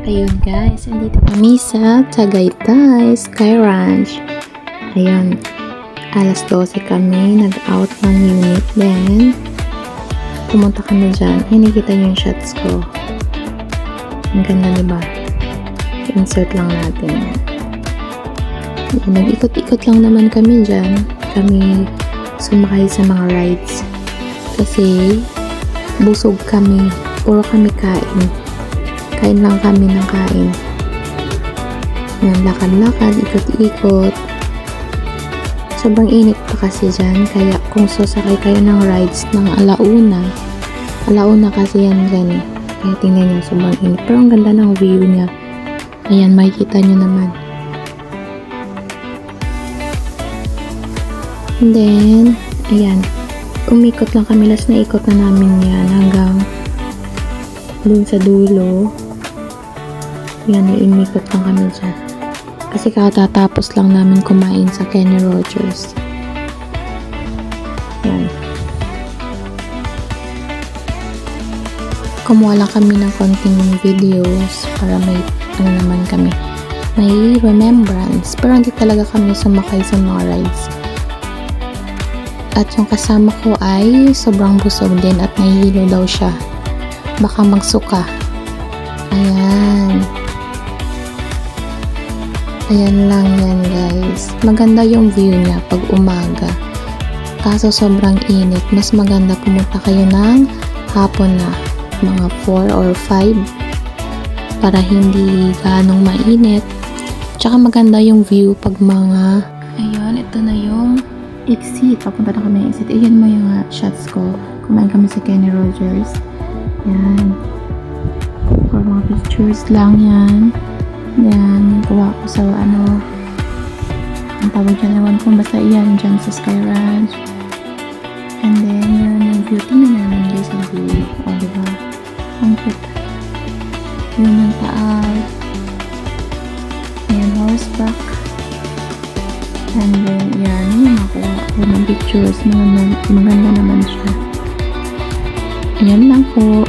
Ayun guys, andito kami sa Tagaytay Sky Ranch. Ayun, alas 12 kami, nag-out ng unit. Then, pumunta kami dyan. Ay, nakita niyo yung shots ko. Ang ganda, diba? Insert lang natin. Ayun, nag-ikot-ikot lang naman kami dyan. Kami sumakay sa mga rides. Kasi, busog kami. Puro kami kain. Kain lang kami ng kain. Yan, lakad-lakad, ikot-ikot. Sobrang init pa kasi dyan. Kaya kung sasakay kayo ng rides ng alauna kasi yan dyan eh. Kaya tingnan nyo, sobrang init. Pero ang ganda ng view niya. Ayan, makikita nyo naman. And then, ayan. Umikot lang kami. Last na ikot na namin yan hanggang dun sa dulo. Yan, iimikot lang kami dyan. Kasi katatapos lang namin kumain sa Kenny Rogers. Yan. Kumuha lang kami ng konting videos para may naman kami. May remembrance. Pero hindi talaga kami sumakay sa mga rides. At yung kasama ko ay sobrang busog din at nahihilo daw siya. Baka magsuka. Ayan. Ayan lang yan guys. Maganda yung view niya pag umaga. Kaso sobrang init. Mas maganda pumunta kayo ng hapon na. Mga 4 or 5. Para hindi ganong mainit. Tsaka maganda yung view pag mga... Ayan, ito na yung exit. Papunta na kami ng exit. Ayan mo yung shots ko. Kumain kami sa Kenny Rogers. Yan. For mga pictures lang yan. Yan. Kuha ko sa ang tawag dyan. Ewan ko. Basta yan. Dyan sa Sky Ranch. And then, yan yung view. Tingnan naman guys ang view. O, diba? Ang cute. Yun yung taas. Ayan, horseback. And then, yan. Yung nakuha ko ng pictures. Maganda naman siya. Ayan lang po.